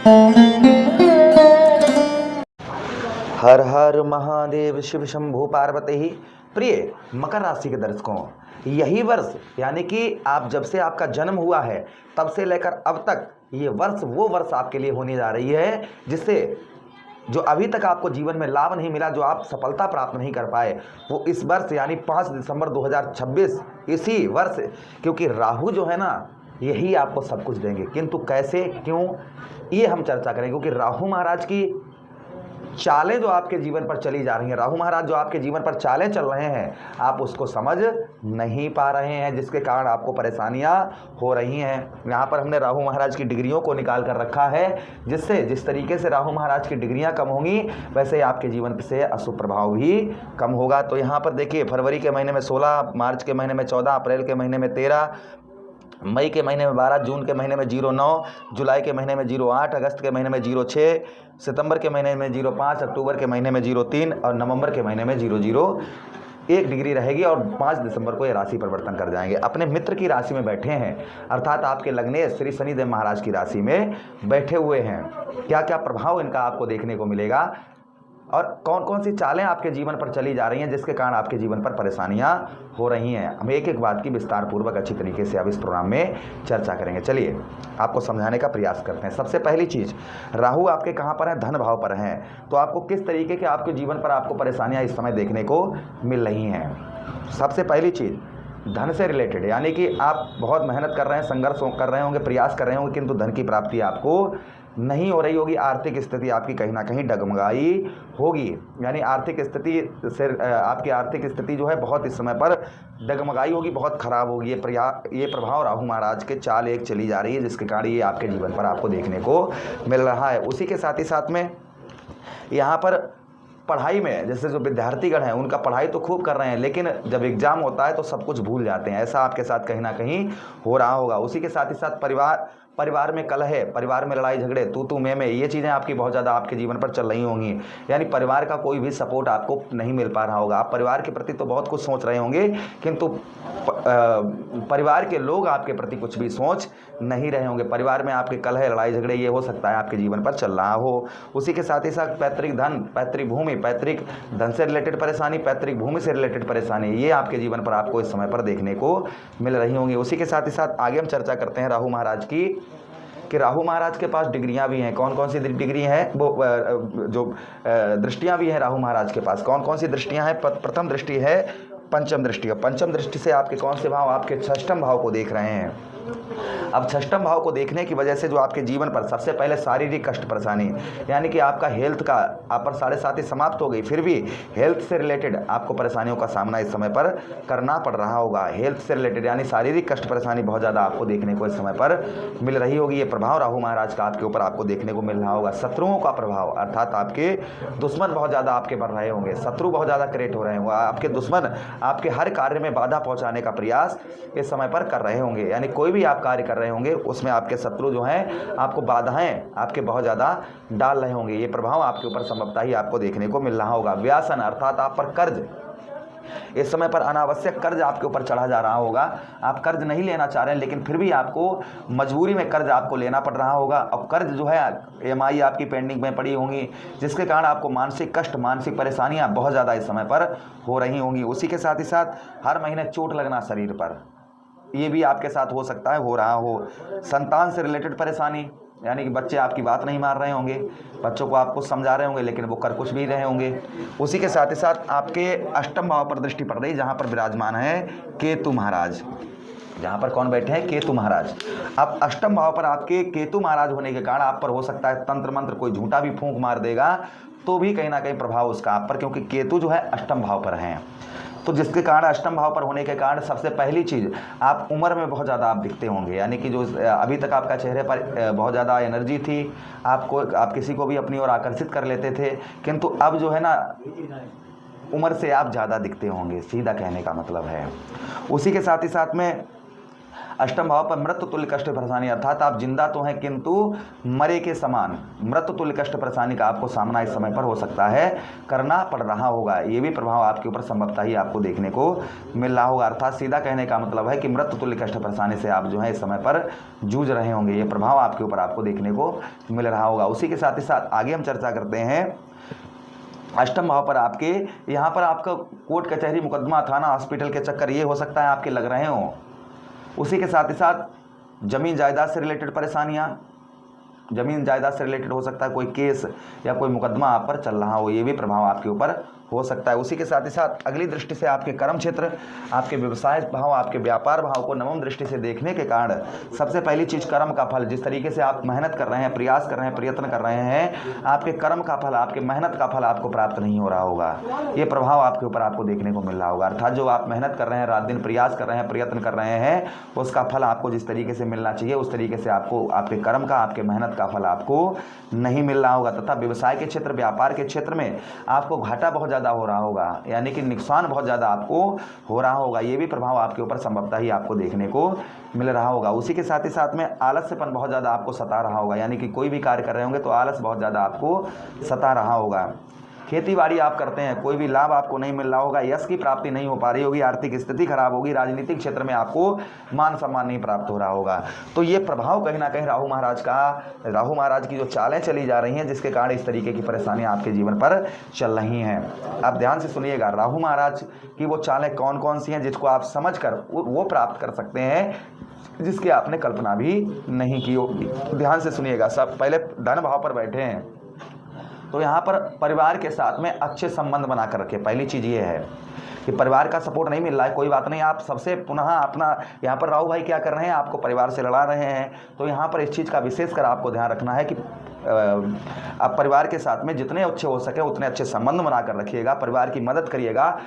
हर हर महादेव शिव शंभु पार्वती। प्रिय मकर राशि के दर्शकों, यही वर्ष यानी कि आप जब से आपका जन्म हुआ है तब से लेकर अब तक ये वर्ष वो वर्ष आपके लिए होने जा रही है जिससे जो अभी तक आपको जीवन में लाभ नहीं मिला, जो आप सफलता प्राप्त नहीं कर पाए, वो इस वर्ष यानी 5 दिसंबर 2026 इसी वर्ष, क्योंकि राहु जो है ना यही आपको सब कुछ देंगे। किंतु कैसे, क्यों, ये हम चर्चा करेंगे। क्योंकि राहु महाराज की चालें जो आपके जीवन पर चली जा रही हैं, राहु महाराज जो आपके जीवन पर चालें चल रहे हैं, आप उसको समझ नहीं पा रहे हैं, जिसके कारण आपको परेशानियां हो रही हैं। यहाँ पर हमने राहु महाराज की डिग्रियों को निकाल कर रखा है, जिससे जिस तरीके से राहु महाराज की डिग्रियां कम होंगी वैसे ही आपके जीवन से अशुभ प्रभाव भी कम होगा। तो यहाँ पर देखिए, फरवरी के महीने में 16, मार्च के महीने में 14, अप्रैल के महीने में 13, मई के महीने में 12, जून के महीने में 09, जुलाई के महीने में 08, अगस्त के महीने में 06, सितंबर के महीने में 05, अक्टूबर के महीने में 03 और नवंबर के महीने में 00 एक डिग्री रहेगी और 5 दिसंबर को ये राशि परिवर्तन कर जाएंगे। अपने मित्र की राशि में बैठे हैं, अर्थात आपके लग्नेश श्री शनिदेव महाराज की राशि में बैठे हुए हैं। क्या क्या प्रभाव इनका आपको देखने को मिलेगा और कौन कौन सी चालें आपके जीवन पर चली जा रही हैं जिसके कारण आपके जीवन पर परेशानियां हो रही हैं, हम एक एक बात की विस्तार पूर्वक अच्छी तरीके से अब इस प्रोग्राम में चर्चा करेंगे। चलिए आपको समझाने का प्रयास करते हैं। सबसे पहली चीज़, राहु आपके कहाँ पर हैं? धन भाव पर हैं। तो आपको किस तरीके के आपके जीवन पर आपको परेशानियाँ इस समय देखने को मिल रही हैं? सबसे पहली चीज़, धन से रिलेटेड, यानी कि आप बहुत मेहनत कर रहे हैं, संघर्ष कर रहे होंगे, प्रयास कर रहे होंगे, किंतु धन की प्राप्ति आपको नहीं हो रही होगी। आर्थिक स्थिति आपकी कहीं ना कहीं डगमगाई होगी, यानी आर्थिक स्थिति से आपकी आर्थिक स्थिति जो है बहुत इस समय पर डगमगाई होगी, बहुत खराब होगी। ये प्रभाव राहु महाराज के चाल एक चली जा रही है, जिसके कारण ये आपके जीवन पर आपको देखने को मिल रहा है। उसी के साथ ही साथ में यहाँ पर पढ़ाई में, जैसे जो विद्यार्थीगण हैं उनका पढ़ाई तो खूब कर रहे हैं, लेकिन जब एग्जाम होता है तो सब कुछ भूल जाते हैं। ऐसा आपके साथ कहीं ना कहीं हो रहा होगा। उसी के साथ ही साथ परिवार में कलह है, परिवार में लड़ाई झगड़े, तू मैं, ये चीज़ें आपकी बहुत ज़्यादा आपके जीवन पर चल रही होंगी। यानी परिवार का कोई भी सपोर्ट आपको नहीं मिल पा रहा होगा। आप परिवार के प्रति तो बहुत कुछ सोच रहे होंगे, किंतु परिवार के लोग आपके प्रति कुछ भी सोच नहीं रहे होंगे। परिवार में आपके कलह, लड़ाई झगड़े, ये हो सकता है आपके जीवन पर चल रहा हो। उसी के साथ ही साथ पैतृक धन, पैतृक भूमि, पैतृक धन से रिलेटेड परेशानी, पैतृक भूमि से रिलेटेड परेशानी, ये आपके जीवन पर आपको इस समय पर देखने को मिल रही होंगी। उसी के साथ ही साथ आगे हम चर्चा करते हैं राहु महाराज की, कि राहु महाराज के पास डिग्रियां भी हैं। कौन कौन सी डिग्री हैं? वो जो दृष्टियां भी हैं राहु महाराज के पास। कौन कौन सी दृष्टियां हैं? प्रथम दृष्टि है पंचम दृष्टि। पंचम दृष्टि से आपके कौन से भाव? आपके षष्ठम भाव को देख रहे हैं। अब षष्ठम भाव को देखने की वजह से जो आपके जीवन पर सबसे पहले शारीरिक कष्ट परेशानी, यानी कि आपका हेल्थ का आप पर 7.5 समाप्त हो गई, फिर भी हेल्थ से रिलेटेड आपको परेशानियों का सामना इस समय पर करना पड़ रहा होगा। हेल्थ से रिलेटेड यानी शारीरिक कष्ट परेशानी बहुत ज़्यादा आपको देखने को इस समय पर मिल रही होगी। ये प्रभाव राहु महाराज का आपके ऊपर आपको देखने को मिल रहा होगा। शत्रुओं का प्रभाव, अर्थात आपके दुश्मन बहुत ज़्यादा आपके बढ़ रहे होंगे, शत्रु बहुत ज़्यादा क्रिएट हो रहे होंगे। आपके दुश्मन आपके हर कार्य में बाधा पहुँचाने का प्रयास इस समय पर कर रहे होंगे। यानी कोई भी आप कार्य कर रहे होंगे उसमें आपके शत्रु जो हैं आपको बाधाएं आपके बहुत ज़्यादा डाल रहे होंगे। ये प्रभाव आपके ऊपर संभवतः ही आपको देखने को मिल रहा होगा। व्यासन, अर्थात आप पर कर्ज, इस समय पर अनावश्यक कर्ज आपके ऊपर चढ़ा जा रहा होगा। आप कर्ज नहीं लेना चाह रहे हैं, लेकिन फिर भी आपको मजबूरी में कर्ज आपको लेना पड़ रहा होगा। अब कर्ज जो है EMI आपकी पेंडिंग में पड़ी होंगी, जिसके कारण आपको मानसिक कष्ट, मानसिक परेशानियां बहुत ज़्यादा इस समय पर हो रही होंगी। उसी के साथ ही साथ हर महीने चोट लगना शरीर पर, ये भी आपके साथ हो सकता है, हो रहा हो। संतान से रिलेटेड परेशानी, यानी कि बच्चे आपकी बात नहीं मान रहे होंगे, बच्चों को आपको समझा रहे होंगे लेकिन वो कर कुछ भी रहे होंगे। उसी के साथ ही साथ आपके अष्टम भाव पर दृष्टि पड़ रही, जहाँ पर विराजमान है केतु महाराज। जहाँ पर कौन बैठे हैं? केतु महाराज। अब अष्टम भाव पर आपके केतु महाराज होने के कारण आप पर हो सकता है तंत्र मंत्र, कोई झूठा भी फूंक मार देगा तो भी कहीं ना कहीं प्रभाव उसका आप पर, क्योंकि केतु जो है अष्टम भाव पर हैं। तो जिसके कारण अष्टम भाव पर होने के कारण सबसे पहली चीज़, आप उम्र में बहुत ज़्यादा आप दिखते होंगे। यानी कि जो अभी तक आपका चेहरे पर बहुत ज़्यादा एनर्जी थी, आप किसी को भी अपनी ओर आकर्षित कर लेते थे, किंतु अब जो है ना उम्र से आप ज़्यादा दिखते होंगे, सीधा कहने का मतलब है। उसी के साथ ही साथ में अष्टम भाव पर मृत्यु तुल्य कष्ट परेशानी, अर्थात आप जिंदा तो हैं किंतु मरे के समान मृत्यु तुल्य कष्ट परेशानी का आपको सामना इस समय पर हो सकता है, करना पड़ रहा होगा। ये भी प्रभाव आपके ऊपर संभवतः ही आपको देखने को मिल रहा होगा। अर्थात सीधा कहने का मतलब है कि मृत्यु तुल्य कष्ट परेशानी से आप जो है इस समय पर जूझ रहे होंगे। ये प्रभाव आपके ऊपर आपको देखने को मिल रहा होगा। उसी के साथ ही साथ आगे हम चर्चा करते हैं अष्टम भाव पर आपके यहाँ पर आपका कोर्ट कचहरी मुकदमा थाना हॉस्पिटल के चक्कर ये हो सकता है आपके लग रहे हों। उसी के साथ ही साथ ज़मीन जायदाद से रिलेटेड परेशानियाँ, ज़मीन जायदाद से रिलेटेड हो सकता है कोई केस या कोई मुकदमा आप पर चल रहा हो, ये भी प्रभाव आपके ऊपर हो सकता है। उसी के साथ ही साथ अगली दृष्टि से आपके कर्म क्षेत्र, आपके व्यवसाय भाव, आपके व्यापार भाव को नवम दृष्टि से देखने के कारण सबसे पहली चीज़ कर्म का फल, जिस तरीके से आप मेहनत कर रहे हैं, प्रयास कर रहे हैं, प्रयत्न कर रहे हैं, आपके कर्म का फल, आपके मेहनत का फल आपको प्राप्त नहीं हो रहा होगा। ये प्रभाव आपके ऊपर आपको देखने को मिल रहा होगा। अर्थात जो आप मेहनत कर रहे हैं, रात दिन प्रयास कर रहे हैं, प्रयत्न कर रहे हैं, उसका फल आपको जिस तरीके से मिलना चाहिए उस तरीके से आपको आपके कर्म का, आपके मेहनत का फल आपको नहीं मिल रहा होगा। तथा व्यवसाय के क्षेत्र, व्यापार के क्षेत्र में आपको घाटा बहुत ज़्यादा हो रहा होगा, यानी कि नुकसान बहुत ज़्यादा आपको हो रहा होगा। ये भी प्रभाव आपके ऊपर संभवतः ही आपको देखने को मिल रहा होगा। उसी के साथ ही साथ में आलस्यपन बहुत ज़्यादा आपको सता रहा होगा, यानी कि कोई भी कार्य कर रहे होंगे तो आलस बहुत ज़्यादा आपको सता रहा होगा। खेती बाड़ी आप करते हैं, कोई भी लाभ आपको नहीं मिल रहा होगा, यश की प्राप्ति नहीं हो पा रही होगी, आर्थिक स्थिति खराब होगी, राजनीतिक क्षेत्र में आपको मान सम्मान नहीं प्राप्त हो रहा होगा। तो ये प्रभाव कहीं ना कहीं राहु महाराज की जो चालें चली जा रही हैं, जिसके कारण इस तरीके की परेशानियां आपके जीवन पर चल रही हैं। आप ध्यान से सुनिएगा, राहु महाराज की वो चालें कौन कौन सी हैं जिसको आप समझ कर वो प्राप्त कर सकते हैं, जिसकी आपने कल्पना भी नहीं की होगी। ध्यान से सुनिएगा। सब पहले धन भाव पर बैठे हैं तो यहाँ पर परिवार के साथ में अच्छे संबंध बना कर रखें। पहली चीज़ ये है कि परिवार का सपोर्ट नहीं मिल रहा है, कोई बात नहीं, आप सबसे पुनः अपना यहाँ पर राहु भाई क्या कर रहे हैं, आपको परिवार से लड़ा रहे हैं। तो यहाँ पर इस चीज़ का विशेषकर आपको ध्यान रखना है कि आप परिवार के साथ में जितने अच्छे हो सके उतने अच्छे संबंध बना कर रखिएगा, परिवार की मदद करिएगा,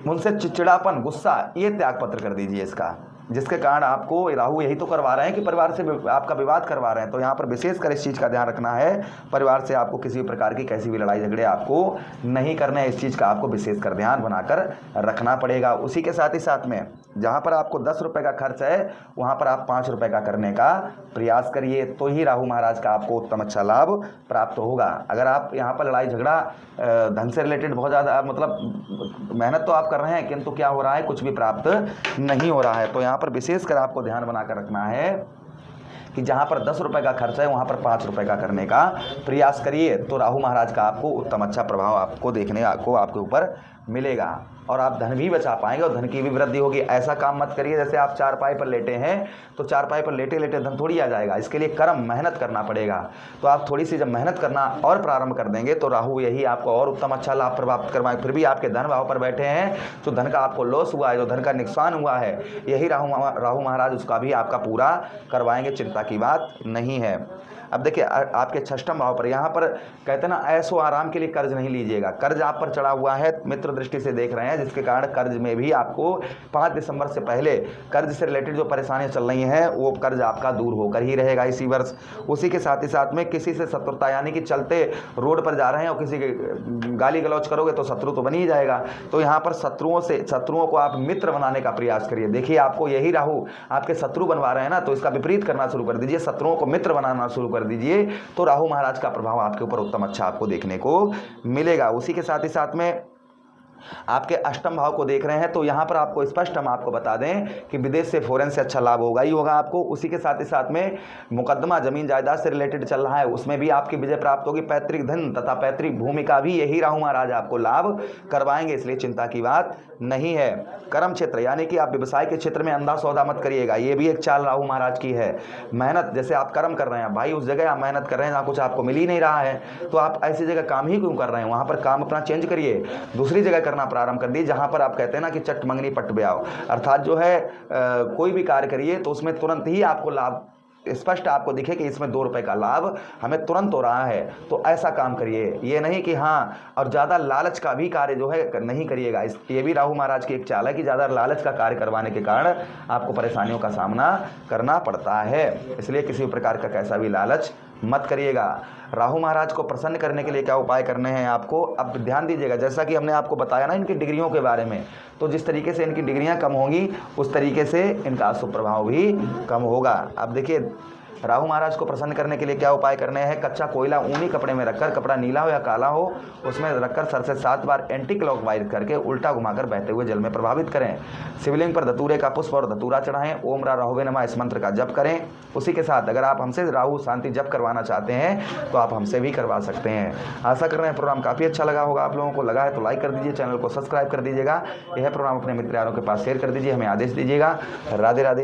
उनसे चिड़चिड़ापन, गुस्सा, ये त्याग पत्र कर दीजिए इसका, जिसके कारण आपको राहु यही तो करवा रहे हैं कि परिवार से आपका विवाद करवा रहे हैं। तो यहाँ पर विशेषकर इस चीज़ का ध्यान रखना है, परिवार से आपको किसी भी प्रकार की कैसी भी लड़ाई झगड़े आपको नहीं करने हैं। इस चीज़ का आपको विशेषकर ध्यान बनाकर रखना पड़ेगा। उसी के साथ ही साथ में जहाँ पर आपको 10 रुपये का खर्च है वहाँ पर आप 5 रुपये का करने का प्रयास करिए, तो ही राहु महाराज का आपको उत्तम अच्छा लाभ प्राप्त होगा। अगर आप यहाँ पर लड़ाई झगड़ा धन से रिलेटेड बहुत ज़्यादा, मतलब मेहनत तो आप कर रहे हैं किंतु क्या हो रहा है, कुछ भी प्राप्त नहीं हो रहा है। तो यहाँ पर विशेषकर आपको ध्यान बनाकर रखना है कि जहाँ पर 10 रुपये का खर्च है वहाँ पर 5 रुपये का करने का प्रयास करिए, तो राहु महाराज का आपको उत्तम अच्छा प्रभाव आपको देखने को आपके ऊपर मिलेगा और आप धन भी बचा पाएंगे और धन की भी वृद्धि होगी। ऐसा काम मत करिए जैसे आप चारपाई पर लेटे हैं तो चारपाई पर लेटे लेटे धन थोड़ी आ जाएगा, इसके लिए कर्म मेहनत करना पड़ेगा। तो आप थोड़ी सी जब मेहनत करना और प्रारंभ कर देंगे तो राहु यही आपको और उत्तम अच्छा लाभ प्राप्त करवाएं। फिर भी आपके धन भाव पर बैठे हैं, जो धन का आपको लॉस हुआ है, जो धन का नुकसान हुआ है, यही राहु महाराज उसका भी आपका पूरा करवाएंगे, चिंता की बात नहीं है। अब देखिए आपके 6ठम भाव पर यहाँ पर कहते हैं ना, ऐसो आराम के लिए कर्ज नहीं लीजिएगा। कर्ज आप पर चढ़ा हुआ है, मित्र दृष्टि से देख रहे हैं, जिसके कारण कर्ज में भी आपको 5 दिसंबर से पहले कर्ज से रिलेटेड जो परेशानियां चल रही हैं वो कर्ज आपका दूर होकर ही रहेगा इसी वर्ष। उसी के साथ ही साथ में किसी से शत्रुता, यानी कि चलते रोड पर जा रहे हैं और किसी के गाली गलौज करोगे तो शत्रु तो बन ही जाएगा। तो यहाँ पर शत्रुओं को आप मित्र बनाने का प्रयास करिए। देखिए आपको यही राहु आपके शत्रु बनवा रहे हैं ना, तो इसका विपरीत करना शुरू कर दीजिए, शत्रुओं को मित्र बनाना शुरू कर दीजिए, तो राहु महाराज का प्रभाव आपके ऊपर उत्तम अच्छा आपको देखने को मिलेगा। उसी के साथ ही साथ में आपके 8ठम भाव को देख रहे हैं तो यहाँ पर आपको स्पष्ट हम आपको बता दें कि विदेश से फॉरेन से अच्छा लाभ होगा ही होगा आपको। उसी के साथ ही साथ में मुकदमा जमीन जायदाद से रिलेटेड चल रहा है, उसमें भी आपकी विजय प्राप्त होगी। पैतृक धन तथा पैतृक भूमि का भी यही राहु महाराज आपको लाभ करवाएंगे, इसलिए चिंता की बात नहीं है। कर्म क्षेत्र, यानी कि आप व्यवसाय के क्षेत्र में अंधा सौदा मत करिएगा, ये भी एक चाल राहु महाराज की है। मेहनत, जैसे आप कर्म कर रहे हैं भाई, उस जगह आप मेहनत कर रहे हैं जहाँ कुछ आपको मिल ही नहीं रहा है, तो आप ऐसी जगह काम ही क्यों कर रहे हैं, वहाँ पर काम अपना चेंज करिए, दूसरी जगह करना प्रारंभ कर दिए जहां पर आप कहते हैं ना कि चट मंगनी पट ब्याव, अर्थात जो है कोई भी कार्य करिए तो उसमें तुरंत ही आपको लाभ स्पष्ट आपको दिखे कि इसमें 2 रुपए का लाभ हमें तुरंत हो रहा है, तो ऐसा काम करिए। ये नहीं कि हाँ, और ज़्यादा लालच का भी कार्य जो है नहीं करिएगा। ये भी राहु महाराज की एक चाल है कि ज़्यादा लालच का कार्य करवाने के कारण आपको परेशानियों का सामना करना पड़ता है, इसलिए किसी प्रकार का कैसा भी लालच मत करिएगा। राहु महाराज को प्रसन्न करने के लिए क्या उपाय करने हैं आपको, अब ध्यान दीजिएगा। जैसा कि हमने आपको बताया ना इनकी डिग्रियों के बारे में, तो जिस तरीके से इनकी डिग्रियां कम होंगी उस तरीके से इनका अशुभ प्रभाव भी कम होगा। अब देखिए, राहु महाराज को प्रसन्न करने के लिए क्या उपाय करने हैं। कच्चा कोयला ऊनी कपड़े में रखकर, कपड़ा नीला हो या काला हो, उसमें रखकर सर से 7 बार एंटी क्लॉकवाइज करके उल्टा घुमाकर बहते हुए जल में प्रभावित करें। शिवलिंग पर धतूरे का पुष्प और धतूरा चढ़ाएं। ओम रा राहुवे नमः इस मंत्र का जप करें। उसी के साथ अगर आप हमसे राहु शांति जप करवाना चाहते हैं तो आप हमसे भी करवा सकते हैं। आशा कर रहे हैं प्रोग्राम काफ़ी अच्छा लगा होगा आप लोगों को। लगा है तो लाइक कर दीजिए, चैनल को सब्सक्राइब कर दीजिएगा। यह प्रोग्राम अपने मित्र यारों के पास शेयर कर दीजिए, हमें आदेश दीजिएगा। राधे राधे।